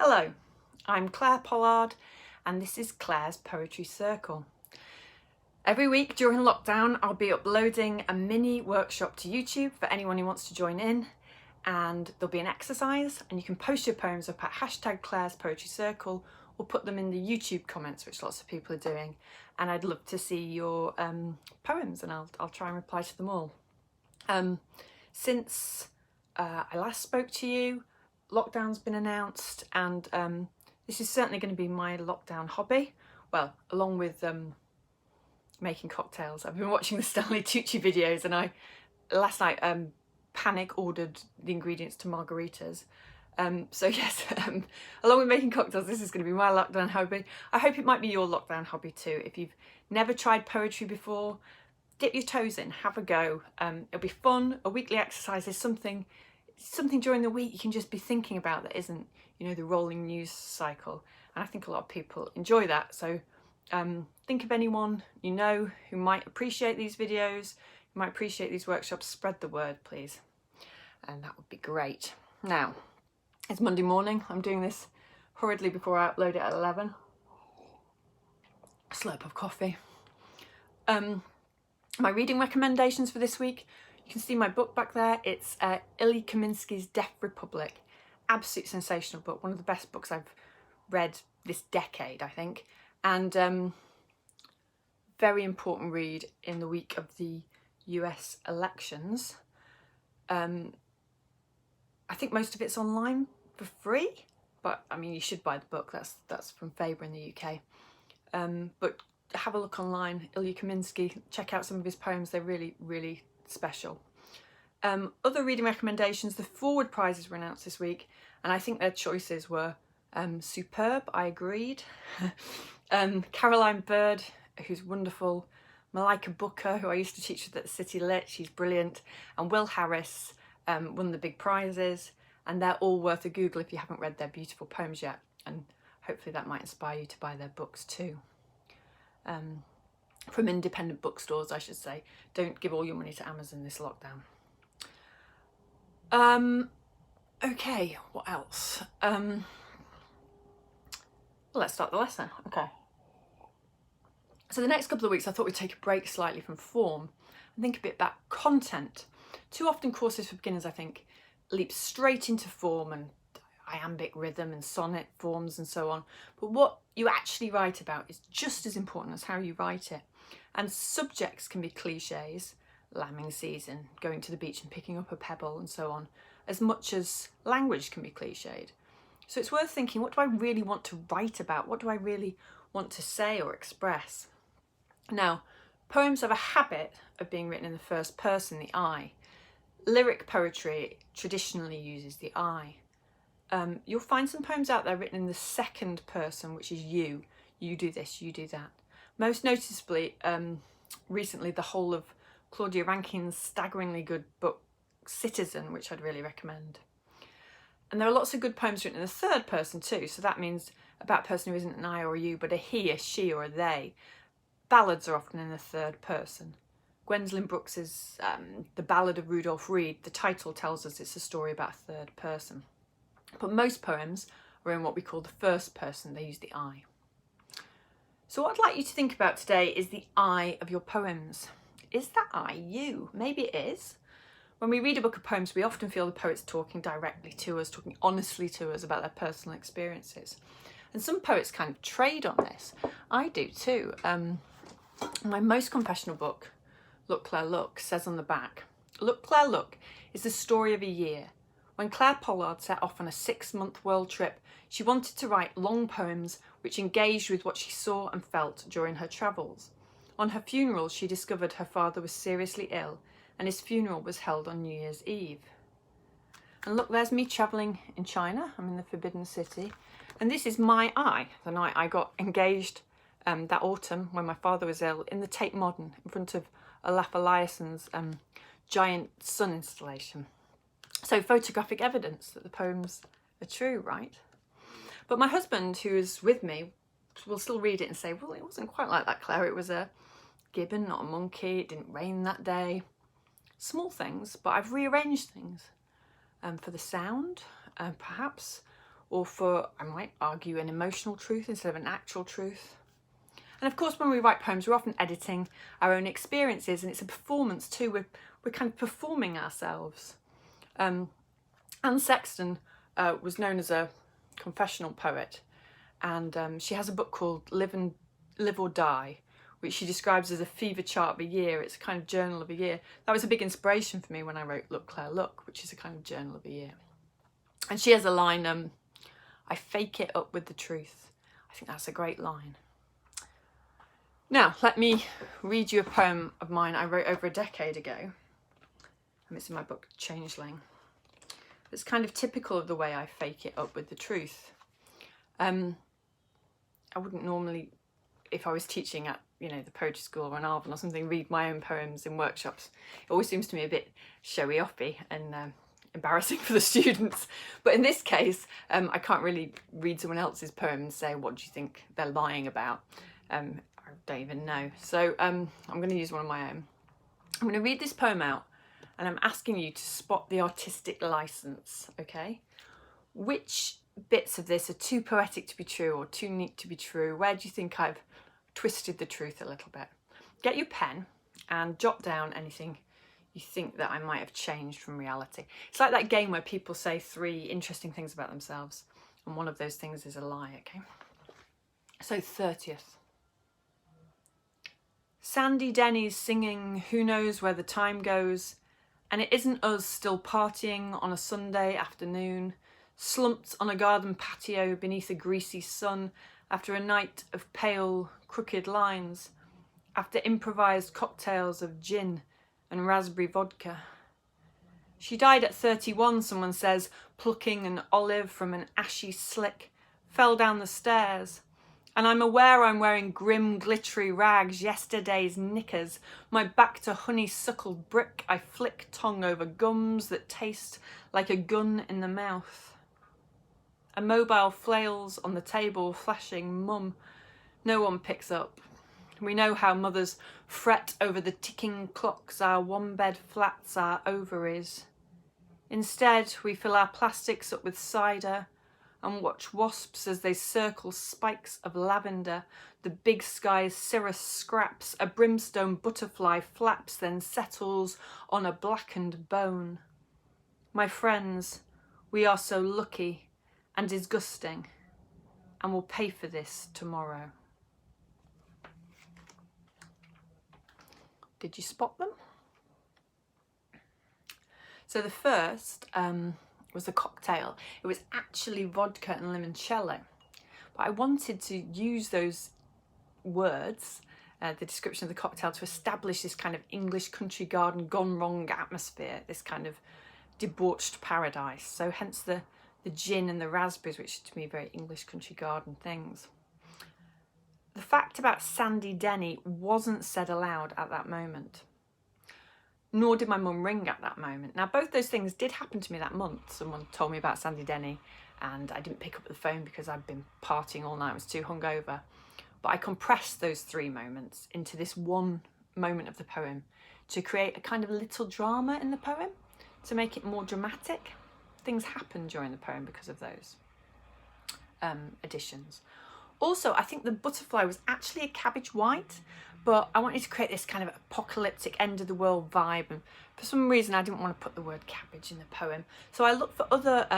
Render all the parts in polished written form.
Hello, I'm Clare Pollard and this is Clare's Poetry Circle. Every week during lockdown I'll be uploading a mini workshop to YouTube for anyone who wants to join in, and there'll be an exercise and you can post your poems up at #Clare's Poetry Circle or put them in the YouTube comments, which lots of people are doing, and I'd love to see your poems and I'll try and reply to them all. Since I last spoke to you, lockdown's been announced, and this is certainly going to be my lockdown hobby. Well, along with making cocktails. I've been watching the Stanley Tucci videos, and last night panic ordered the ingredients to margaritas. So yes, along with making cocktails, this is going to be my lockdown hobby. I hope it might be your lockdown hobby too. If you've never tried poetry before, dip your toes in, have a go. It'll be fun. A weekly exercise is something during the week you can just be thinking about that isn't, the rolling news cycle. And I think a lot of people enjoy that. So think of anyone you know who might appreciate these videos, who might appreciate these workshops. Spread the word, please. And that would be great. Now, it's Monday morning. I'm doing this hurriedly before I upload it at 11. Slurp of coffee. My reading recommendations for this week. You can see my book back there. It's Ilya Kaminsky's Deaf Republic. Absolute sensational book. One of the best books I've read this decade, I think. And very important read in the week of the US elections. I think most of it's online for free, but I mean, you should buy the book. That's from Faber in the UK. But have a look online, Ilya Kaminsky. Check out some of his poems. They're really, really special. Other reading recommendations, the Forward Prizes were announced this week, and I think their choices were superb. I agreed. Caroline Bird, who's wonderful, Malika Booker, who I used to teach with at City Lit, she's brilliant, and Will Harris won the big prizes, and they're all worth a Google if you haven't read their beautiful poems yet, and hopefully that might inspire you to buy their books too. From independent bookstores, I should say. Don't give all your money to Amazon this lockdown. Okay, what else? Well, let's start the lesson. Okay. So the next couple of weeks I thought we'd take a break slightly from form and think a bit about content. Too often courses for beginners, I think, leap straight into form and iambic rhythm and sonnet forms and so on. But what you actually write about is just as important as how you write it. And subjects can be cliches, lambing season, going to the beach and picking up a pebble and so on, as much as language can be cliched. So it's worth thinking, what do I really want to write about? What do I really want to say or express? Now, poems have a habit of being written in the first person, the I. Lyric poetry traditionally uses the I. You'll find some poems out there written in the second person, which is you. You do this, you do that. Most noticeably, recently, the whole of Claudia Rankine's staggeringly good book, Citizen, which I'd really recommend. And there are lots of good poems written in the third person too, so that means about a person who isn't an I or a you, but a he, a she, or a they. Ballads are often in the third person. Gwendolyn Brooks's The Ballad of Rudolph Reed, the title tells us it's a story about a third person. But most poems are in what we call the first person. They use the I. So what I'd like you to think about today is the I of your poems. Is that I you? Maybe it is. When we read a book of poems, we often feel the poet's talking directly to us, talking honestly to us about their personal experiences. And some poets kind of trade on this. I do too. My most confessional book, Look, Clare, Look, says on the back, Look, Clare, Look is the story of a year. When Clare Pollard set off on a 6-month world trip, she wanted to write long poems which engaged with what she saw and felt during her travels. On her funeral, she discovered her father was seriously ill, and his funeral was held on New Year's Eve. And look, there's me travelling in China. I'm in the Forbidden City. And this is my I, the night I got engaged that autumn when my father was ill, in the Tate Modern, in front of Olaf Eliasson's giant sun installation. So photographic evidence that the poems are true, right? But my husband, who is with me, will still read it and say, well, it wasn't quite like that, Claire. It was a gibbon, not a monkey. It didn't rain that day. Small things, but I've rearranged things for the sound, perhaps, or for, I might argue, an emotional truth instead of an actual truth. And of course, when we write poems, we're often editing our own experiences, and it's a performance too. We're kind of performing ourselves. Anne Sexton was known as a confessional poet, and she has a book called Live or Die, which she describes as a fever chart of a year. It's a kind of journal of a year. That was a big inspiration for me when I wrote Look, Clare, Look, which is a kind of journal of a year. And she has a line, I fake it up with the truth. I think that's a great line. Now, let me read you a poem of mine I wrote over a decade ago. And it's in my book, Changeling. It's kind of typical of the way I fake it up with the truth. I wouldn't normally, if I was teaching at, the poetry school or an Arvin or something, read my own poems in workshops. It always seems to me a bit showy-offy and embarrassing for the students. But in this case, I can't really read someone else's poem and say, what do you think they're lying about? I don't even know. So I'm going to use one of my own. I'm going to read this poem out, and I'm asking you to spot the artistic license, okay? Which bits of this are too poetic to be true or too neat to be true? Where do you think I've twisted the truth a little bit? Get your pen and jot down anything you think that I might have changed from reality. It's like that game where people say 3 interesting things about themselves, and one of those things is a lie, okay? So 30th. Sandy Denny's singing Who Knows Where the Time Goes, and it isn't us still partying on a Sunday afternoon, slumped on a garden patio beneath a greasy sun after a night of pale, crooked lines, after improvised cocktails of gin and raspberry vodka. She died at 31, someone says, plucking an olive from an ashy slick, fell down the stairs. And I'm aware I'm wearing grim, glittery rags, yesterday's knickers. My back to honeysuckled brick, I flick tongue over gums that taste like a gun in the mouth. A mobile flails on the table, flashing mum. No one picks up. We know how mothers fret over the ticking clocks, our one-bed flats, our ovaries. Instead, we fill our plastics up with cider and watch wasps as they circle spikes of lavender. The big sky's cirrus scraps, a brimstone butterfly flaps, then settles on a blackened bone. My friends, we are so lucky and disgusting, and we'll pay for this tomorrow. Did you spot them? So the first was a cocktail. It was actually vodka and limoncello, but I wanted to use those words, the description of the cocktail, to establish this kind of English country garden gone wrong atmosphere, this kind of debauched paradise. So hence the gin and the raspberries, which to me are very English country garden things. The fact about Sandy Denny wasn't said aloud at that moment, nor did my mum ring at that moment. Now, both those things did happen to me that month. Someone told me about Sandy Denny and I didn't pick up the phone because I'd been partying all night, I was too hungover. But I compressed those 3 moments into this one moment of the poem to create a kind of little drama in the poem, to make it more dramatic. Things happen during the poem because of those additions. Also, I think the butterfly was actually a cabbage white, but I wanted to create this kind of apocalyptic end of the world vibe, and for some reason I didn't want to put the word cabbage in the poem. So I looked for other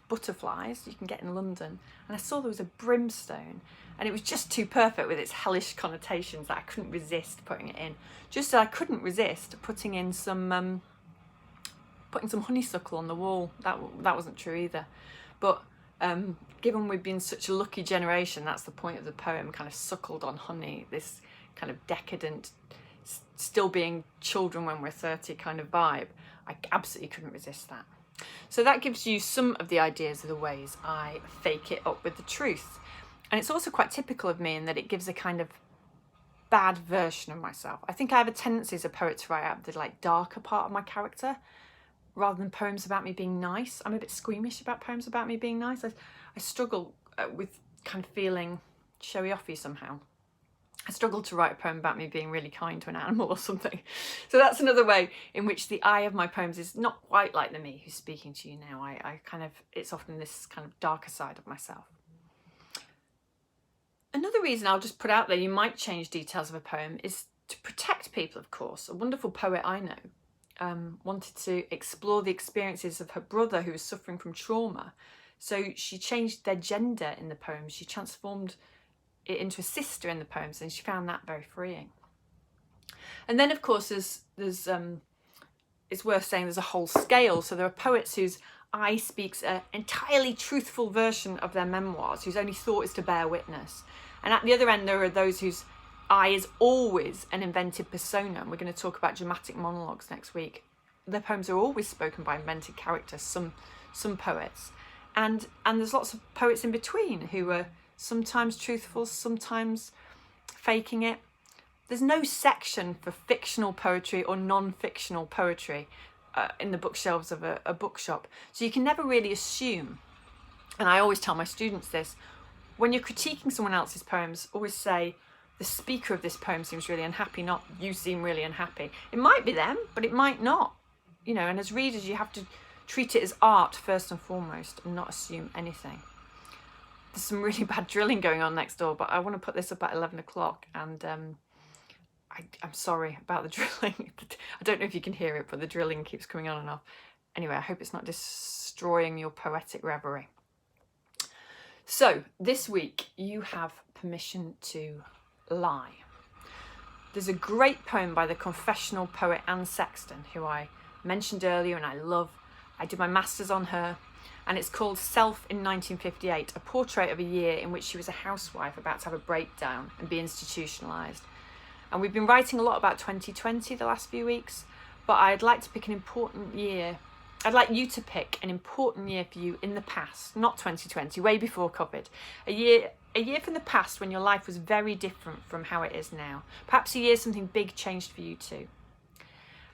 butterflies you can get in London, and I saw there was a brimstone, and it was just too perfect with its hellish connotations that I couldn't resist putting it in. Just as I couldn't resist putting in some honeysuckle on the wall. That wasn't true either. But given we've been such a lucky generation, that's the point of the poem, kind of suckled on honey, this kind of decadent, still being children when we're 30 kind of vibe. I absolutely couldn't resist that. So that gives you some of the ideas of the ways I fake it up with the truth. And it's also quite typical of me in that it gives a kind of bad version of myself. I think I have a tendency as a poet to write out the darker part of my character rather than poems about me being nice. I'm a bit squeamish about poems about me being nice. I struggle with kind of feeling showy-offy somehow. I struggled to write a poem about me being really kind to an animal or something. So that's another way in which the I of my poems is not quite like the me who's speaking to you now. I kind of, it's often this kind of darker side of myself. Another reason I'll just put out there you might change details of a poem is to protect people, of course. A wonderful poet I know wanted to explore the experiences of her brother who was suffering from trauma. So she changed their gender in the poem. She transformed it into a sister in the poems, and she found that very freeing. And then, of course, there's it's worth saying there's a whole scale. So there are poets whose I speaks an entirely truthful version of their memoirs, whose only thought is to bear witness. And at the other end, there are those whose I is always an invented persona. And we're going to talk about dramatic monologues next week. Their poems are always spoken by invented characters, some poets. And there's lots of poets in between who are sometimes truthful, sometimes faking it. There's no section for fictional poetry or non-fictional poetry in the bookshelves of a bookshop. So you can never really assume, and I always tell my students this, when you're critiquing someone else's poems, always say, the speaker of this poem seems really unhappy, not you seem really unhappy. It might be them, but it might not. You know, and as readers, you have to treat it as art first and foremost and not assume anything. There's some really bad drilling going on next door, but I want to put this up at 11 o'clock, and I'm sorry about the drilling. I don't know if you can hear it, but the drilling keeps coming on and off. Anyway, I hope it's not destroying your poetic reverie. So this week you have permission to lie. There's a great poem by the confessional poet Anne Sexton, who I mentioned earlier and I love. I did my master's on her, and it's called Self in 1958, a portrait of a year in which she was a housewife about to have a breakdown and be institutionalised. And we've been writing a lot about 2020 the last few weeks, but I'd like to pick an important year. I'd like you to pick an important year for you in the past, not 2020, way before COVID. A year from the past when your life was very different from how it is now. Perhaps a year something big changed for you too.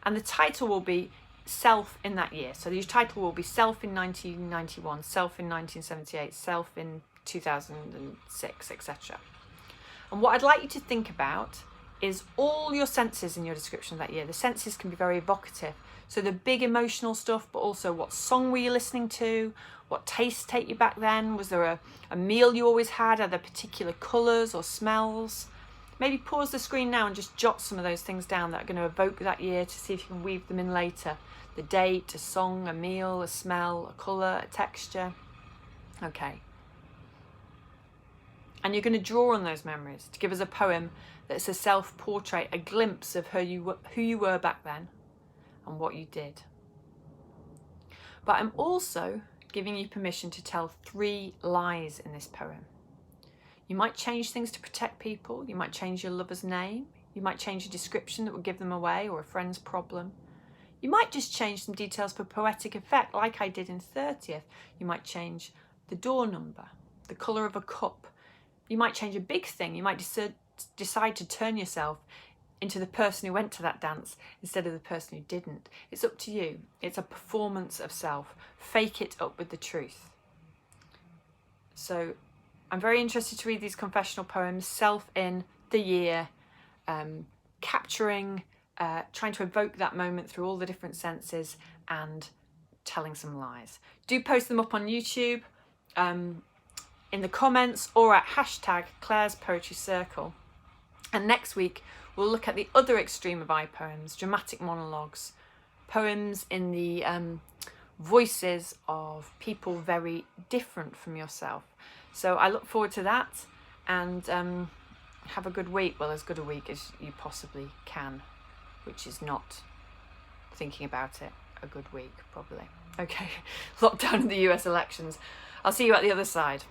And the title will be Self in that year. So the title will be Self in 1991, Self in 1978, Self in 2006, etc. And what I'd like you to think about is all your senses in your description of that year. The senses can be very evocative. So the big emotional stuff, but also what song were you listening to? What tastes take you back then? Was there a meal you always had? Are there particular colours or smells? Maybe pause the screen now and just jot some of those things down that are going to evoke that year to see if you can weave them in later. The date, a song, a meal, a smell, a colour, a texture. Okay. And you're going to draw on those memories to give us a poem that's a self-portrait, a glimpse of who you were back then and what you did. But I'm also giving you permission to tell 3 lies in this poem. You might change things to protect people. You might change your lover's name. You might change a description that would give them away or a friend's problem. You might just change some details for poetic effect, like I did in 30th. You might change the door number, the colour of a cup. You might change a big thing. You might decide to turn yourself into the person who went to that dance instead of the person who didn't. It's up to you. It's a performance of self. Fake it up with the truth. So I'm very interested to read these confessional poems, self in the year, capturing, trying to evoke that moment through all the different senses and telling some lies. Do post them up on YouTube, in the comments, or at hashtag Clare's Poetry Circle. And next week we'll look at the other extreme of I poems, dramatic monologues, poems in the voices of people very different from yourself. So I look forward to that, and have a good week. Well, as good a week as you possibly can, which is not thinking about it a good week, probably. Okay, lockdown in the US elections. I'll see you at the other side.